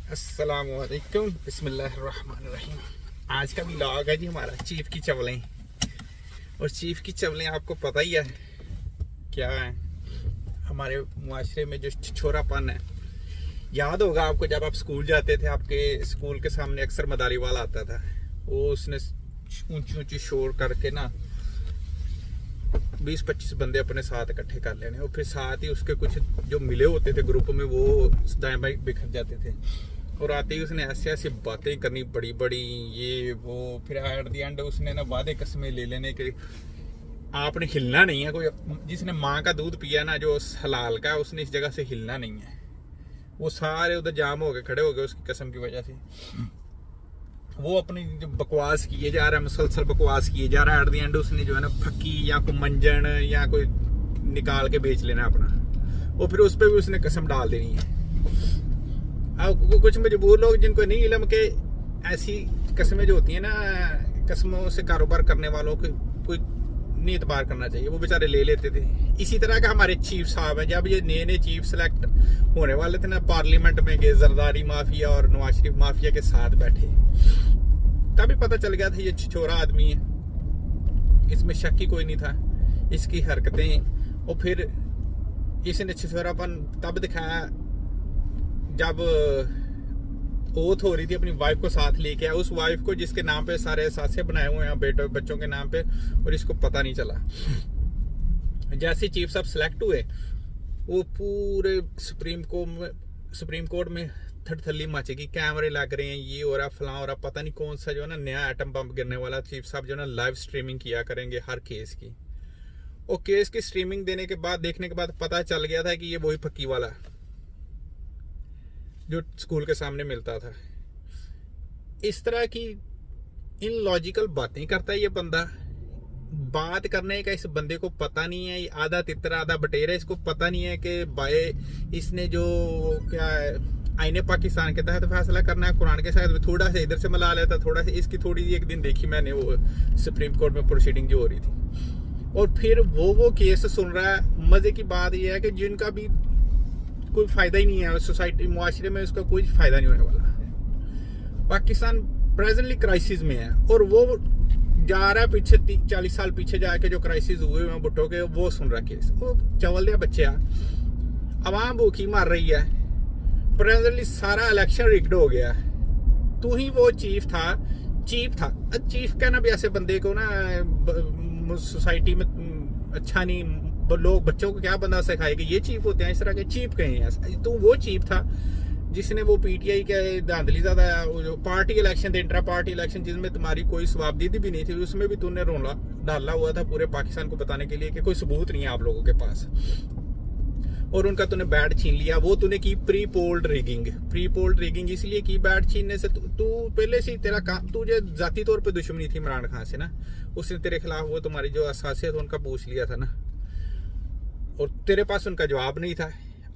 अस्सलामुअलैकुम बिस्मिल्लाहिर्रहमानिर्रहीम। आज का व्लॉग है जी हमारा चीफ की चवलें। और चीफ की चवलें आपको पता ही है क्या है। हमारे मुआशरे में जो छोरापन है, याद होगा आपको जब आप स्कूल जाते थे, आपके स्कूल के सामने अक्सर मदारी वाला आता था। वो उसने ऊंची ऊंची शोर करके ना 20-25 बंदे अपने साथ इकट्ठे कर लेने, और फिर साथ ही उसके कुछ जो मिले होते थे ग्रुप में वो दाएं बाएं बिखर जाते थे। और आते ही उसने ऐसी ऐसी बातें करनी बड़ी बड़ी, ये वो। फिर एट द एंड उसने ना वादे कस्में ले लेने के आपने हिलना नहीं है। कोई जिसने माँ का दूध पिया ना, जो हलाल का, उसने इस जगह से हिलना नहीं है। वो सारे उधर जाम हो गए, खड़े हो गए उसकी कसम की वजह से। वो अपनी जो बकवास किए जा रहा है, मुसलसल बकवास किए जा रहा है। एट द एंड उसने जो है ना फक्की या कोई मंजन या कोई निकाल के बेच लेना अपना, वो फिर उस पर भी उसने कसम डाल देनी है। अब कुछ मजबूर लोग जिनको नहीं इलम के ऐसी कस्में जो होती है ना, कस्मों से कारोबार करने वालों को कोई नहीं इतबार करना चाहिए, वो बेचारे ले लेते थे। इसी तरह का हमारे चीफ साहब हैं, जब ये नए नए चीफ सेलेक्ट होने वाले थे ना, पार्लियामेंट में गए जरदारी माफिया और नवाज शरीफ माफिया के साथ बैठे, तभी पता चल गया था ये छिछोरा आदमी है। इसमें शक ही कोई नहीं था, इसकी हरकतें। और फिर इसने छिछोरापन तब दिखाया जब ओथ हो रही थी अपनी वाइफ को साथ लेके आया, उस वाइफ को जिसके नाम पे सारे एहसासे बनाए हुए हैं बेटों बच्चों के नाम पे, और इसको पता नहीं चला। जैसे चीफ साहब सिलेक्ट हुए, वो पूरे सुप्रीम कोर्ट में थड़थल्ली मचेगी, कैमरे लग रहे हैं, ये हो रहा फलां हो रहा, पता नहीं कौन सा जो है ना नया एटम बम गिरने वाला। चीफ साहब जो है ना लाइव स्ट्रीमिंग किया करेंगे हर केस की। और केस की स्ट्रीमिंग देने के बाद, देखने के बाद पता चल गया था कि ये वही फक्की वाला जो स्कूल के सामने मिलता था। इस तरह की इन लॉजिकल बातें करता है ये बंदा। बात करने का इस बंदे को पता नहीं है, आधा तितरा आधा बटेरा। इसको पता नहीं है कि बाय इसने जो क्या आईने पाकिस्तान के तहत फैसला करना है, कुरान के साथ थोड़ा सा इधर से मिला लेता, थोड़ा सा इसकी थोड़ी। एक दिन देखी मैंने वो सुप्रीम कोर्ट में प्रोसीडिंग जो हो रही थी, और फिर वो केस सुन रहा है। मजे की बात यह है कि जिनका भी कोई फायदा ही नहीं है सोसाइटी मुआशरे में, उसका कोई फायदा नहीं होने वाला। पाकिस्तान प्रेजेंटली क्राइसिस में है, और वो जा रहा है पीछे 40 साल पीछे जाके जो क्राइसिस हुए हैं भुट्टो के, वो सुन रहा केस। वो चवल दे बच्चे, अवाम भूखी मार रही है। प्रेजेंटली सारा इलेक्शन रिग्ड हो गया। तू ही वो चीफ था। चीफ कहना भी ऐसे बंदे को ना सोसाइटी में अच्छा नहीं। लोग बच्चों को क्या बंदा सिखाए कि ये चीफ होते हैं, इस तरह के चीफ कहे हैं। तो वो चीफ था जिसने वो पीटीआई के धांधली ज्यादा जो पार्टी इलेक्शन थे, इंट्रा पार्टी इलेक्शन, जिसमें तुम्हारी कोई स्वाबदीदी भी नहीं थी, उसमें भी तूने रोला डाला हुआ था पूरे पाकिस्तान को बताने के लिए कि कोई सबूत नहीं है आप लोगों के पास, और उनका तूने बैट छीन लिया। वो तूने की प्री पोल्ड रिगिंग इसलिए की, बैट छीनने से तू पहले से तेरा काम, तुझे जाती तौर पे दुश्मनी थी इमरान खान से ना, उसने तेरे खिलाफ वो तुम्हारी जो असासियत उनका पूछ लिया था ना, और तेरे पास उनका जवाब नहीं था।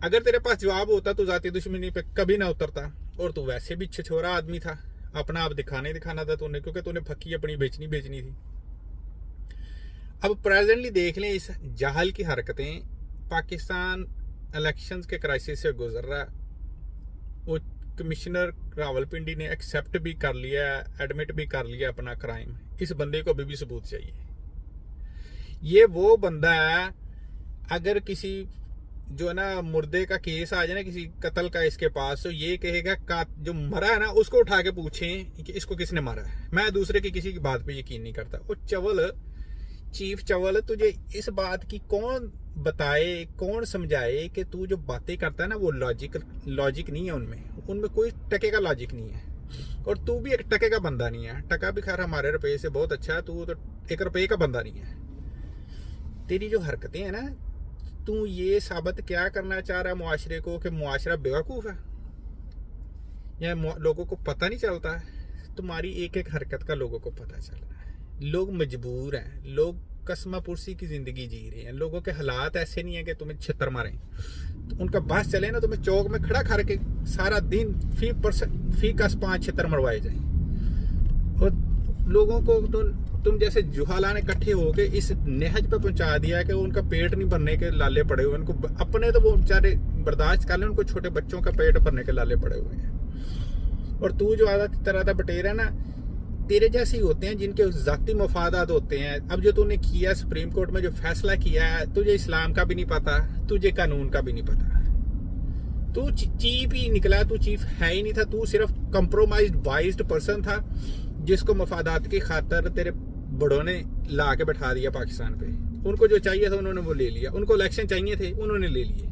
अगर तेरे पास जवाब होता तो जाती दुश्मनी पे कभी ना उतरता। और तू वैसे भी छिछोरा आदमी था, अपना आप दिखाना था तूने, क्योंकि तूने फक्की अपनी बेचनी थी। अब प्रेजेंटली देख लें इस जाहल की हरकतें। पाकिस्तान इलेक्शंस के क्राइसिस से गुजर रहा। वो कमिश्नर रावलपिंडी ने एक्सेप्ट भी कर लिया, एडमिट भी कर लिया अपना क्राइम। इस बंदे को अभी भी सबूत चाहिए। ये वो बंदा है, अगर किसी जो है ना मुर्दे का केस आ जाए ना, किसी कत्ल का इसके पास, तो ये कहेगा जो मरा है ना उसको उठा के पूछें कि इसको किसने मारा है। मैं दूसरे की किसी की बात पे यकीन नहीं करता। और चीफ चवल, तुझे इस बात की कौन बताए, कौन समझाए कि तू जो बातें करता है ना वो लॉजिक नहीं है उनमें कोई टके का लॉजिक नहीं है। और तू भी एक टके का बंदा नहीं है। टका भी खैर हमारे रुपये से बहुत अच्छा है, तू तो 1 रुपये का बंदा नहीं है। तेरी जो हरकतें हैं ना, तू ये साबित क्या करना चाह रहा है मुआशरे को कि मुआशरा बेवकूफ़ है, या लोगों को पता नहीं चलता है। तुम्हारी एक एक हरकत का लोगों को पता चल रहा है। लोग मजबूर हैं, लोग कसमा पुरसी की जिंदगी जी रहे हैं। लोगों के हालात ऐसे नहीं है कि तुम्हें छितर मारें। तो उनका बस चले ना, तुम्हें चौक में खड़ा करके सारा दिन फी कस 5 छितर मरवाए जाए। और लोगों को तुम जैसे जुहाला ने इकट्ठे होके इस नहज पे पहुंचा दिया कि उनका पेट नहीं भरने के लाले पड़े हुए। उनको अपने तो वो बेचारे बर्दाश्त कर लें, उनको छोटे बच्चों का पेट भरने के लाले पड़े हुए हैं। और तू जो आधा तितर आधा बटेरा ना, तेरे जैसे ही होते हैं जिनके जाती मफादात होते हैं। अब जो तूने किया सुप्रीम कोर्ट में जो फैसला किया है, तुझे इस्लाम का भी नहीं पता, तुझे कानून का भी नहीं पता, तू चीफ ही निकला, तू चीफ है ही नहीं था, तू सिर्फ कंप्रोमाइज्ड बाइज्ड पर्सन था जिसको मफादात की खातर तेरे बड़ों ने ला के बैठा दिया पाकिस्तान पे। उनको जो चाहिए था उन्होंने वो ले लिया, उनको इलेक्शन चाहिए थे उन्होंने ले लिए,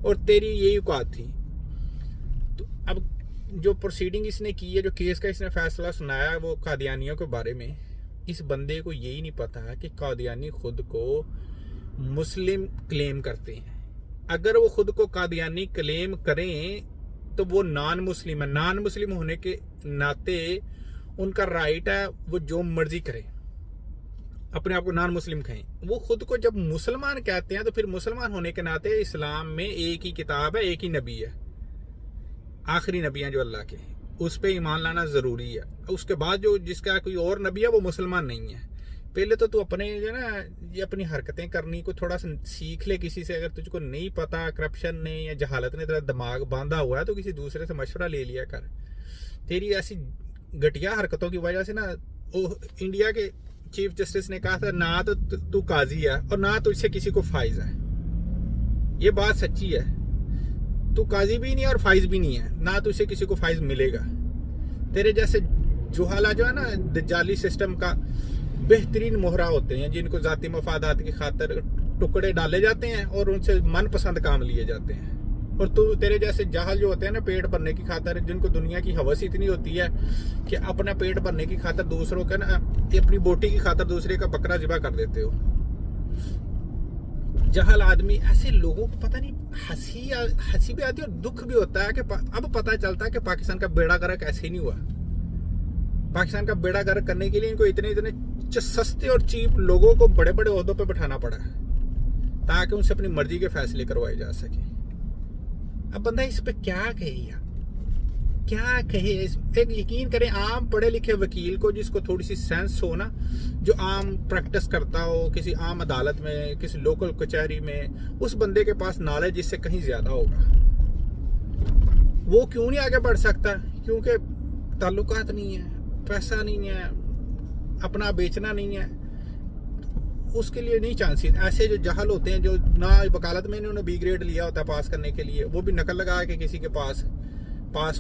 और तेरी यही औकात थी। तो अब जो प्रोसीडिंग इसने की है, जो केस का इसने फैसला सुनाया है वो कादियानियों के बारे में, इस बंदे को यही नहीं पता कि कादियानी खुद को मुस्लिम क्लेम करते हैं। अगर वो खुद को कादियानी क्लेम करें तो वो नॉन मुस्लिम है। नॉन मुस्लिम होने के नाते उनका राइट है वो जो मर्जी करें, अपने आप को नॉन मुस्लिम कहें। वो खुद को जब मुसलमान कहते हैं तो फिर मुसलमान होने के नाते इस्लाम में एक ही किताब है, एक ही नबी है, आखिरी नबी हैं जो अल्लाह के, उस पर ईमान लाना ज़रूरी है। उसके बाद जो जिसका कोई और नबी है वो मुसलमान नहीं है। पहले तो तू अपने जो ना ये अपनी हरकतें करनी को थोड़ा सा सीख ले किसी से। अगर तुझको नहीं पता, करप्शन ने या जहालत ने तेरा दिमाग बांधा हुआ है, तो किसी दूसरे से मशवरा ले लिया कर। तेरी ऐसी घटिया हरकतों की वजह से ना इंडिया के चीफ जस्टिस ने कहा था ना तो तू काजी है और ना तुझसे किसी को फाइज है। ये बात सच्ची है, तू काजी भी नहीं है और फाइज भी नहीं है, ना तुझसे किसी को फाइज मिलेगा। तेरे जैसे जुहाला जो है ना दज्जाली सिस्टम का बेहतरीन मोहरा होते हैं, जिनको जाती मफादात की खातर टुकड़े डाले जाते हैं और उनसे मनपसंद काम लिए जाते हैं। और तू तेरे जैसे जाहल जो होते हैं ना पेट भरने की खातर, जिनको दुनिया की हवस इतनी होती है कि अपना पेट भरने की खातर दूसरों का ना अपनी बोटी की खातर दूसरे का बकरा ज़िबा कर देते हो। जहल आदमी, ऐसे लोगों को पता नहीं हंसी भी आती है और दुख भी होता है कि अब पता चलता है कि पाकिस्तान का बेड़ा गर्क ऐसे ही नहीं हुआ। पाकिस्तान का बेड़ा गर्क करने के लिए इनको इतने सस्ते और चीप लोगों को बड़े बड़े ओहदों पे बैठाना पड़ा ताकि उनसे अपनी मर्जी के फैसले करवाए जा सके। अब बंदा इस पे क्या कहे यार, क्या कहे। एक यकीन करें आम पढ़े लिखे वकील को, जिसको थोड़ी सी सेंस हो ना, जो आम प्रैक्टिस करता हो किसी आम अदालत में, किसी लोकल कचहरी में, उस बंदे के पास नॉलेज इससे कहीं ज्यादा होगा। वो क्यों नहीं आगे बढ़ सकता? क्योंकि ताल्लुकात नहीं है, पैसा नहीं है, अपना बेचना नहीं है, उसके लिए नहीं चांसेस। ऐसे जो जहल होते हैं जो ना वकालत में इन्होंने बी ग्रेड लिया होता है पास करने के लिए, वो भी नकल लगा के किसी के पास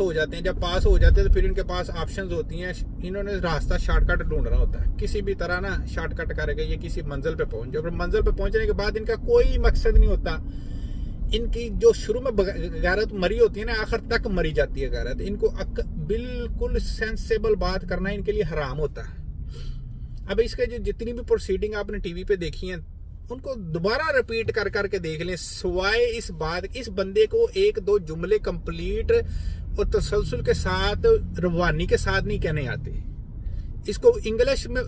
हो जाते हैं। जब पास हो जाते हैं तो फिर इनके पास ऑप्शंस होती हैं, इन्होंने रास्ता शॉर्टकट ढूंढना होता है, किसी भी तरह ना शॉर्टकट करके ये किसी मंजिल पे पहुंच जाए। मंजिल पे पहुंचने के बाद इनका कोई मकसद नहीं होता। इनकी जो शुरू में गैरत मरी होती है ना, आखिर तक मरी जाती है गैरत। इनको बिल्कुल सेंसेबल बात करना इनके लिए हराम होता है। अब इसके जो जितनी भी प्रोसीडिंग आपने टीवी पे देखी हैं, उनको दोबारा रिपीट कर करके देख लें, सिवाय इस बात, इस बंदे को एक दो जुमले कंप्लीट और तसलसल के साथ, रवानी के साथ नहीं कहने आते। इसको इंग्लिश में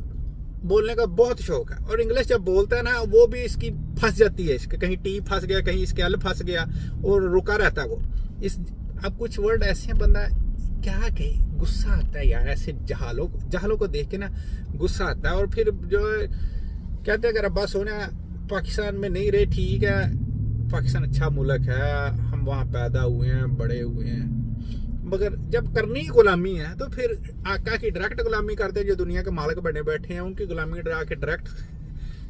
बोलने का बहुत शौक है, और इंग्लिश जब बोलता है ना वो भी इसकी फंस जाती है, इसके कहीं टी फंस गया, कहीं इसके एल फंस गया, और रुका रहता है वो इस। अब कुछ वर्ड ऐसे हैं बंदा क्या कहे, गुस्सा आता है यार। ऐसे जहालों को देख के ना गुस्सा आता है। और फिर जो कहते हैं अगर अब्बास सोना पाकिस्तान में नहीं रहे, ठीक है, पाकिस्तान अच्छा मुल्क है, हम वहाँ पैदा हुए हैं, बड़े हुए हैं, मगर जब करनी ही गुलामी है तो फिर आका की डायरेक्ट गुलामी करते हैं। जो दुनिया के मालिक बने बैठे हैं उनकी गुलामी डरा के डायरेक्ट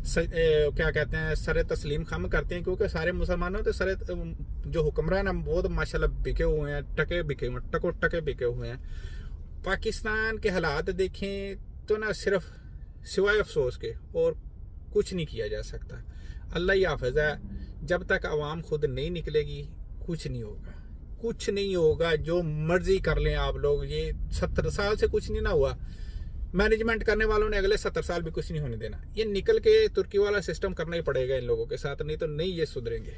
क्या कहते हैं सरे तस्लीम खम करते हैं। क्योंकि सारे मुसलमानों तो सरे जो हुक्मरान हैं वो तो माशाल्लाह बिके हुए हैं, टके बिके हुए हैं। पाकिस्तान के हालात देखें तो ना सिर्फ सिवाय अफसोस के और कुछ नहीं किया जा सकता। अल्लाह ही हाफ़िज़ है, जब तक आवाम खुद नहीं निकलेगी कुछ नहीं होगा। जो मर्जी कर लें आप लोग, ये 70 साल से कुछ नहीं ना हुआ, मैनेजमेंट करने वालों ने अगले 70 साल भी कुछ नहीं होने देना। ये निकल के तुर्की वाला सिस्टम करना ही पड़ेगा इन लोगों के साथ, नहीं तो नहीं ये सुधरेंगे।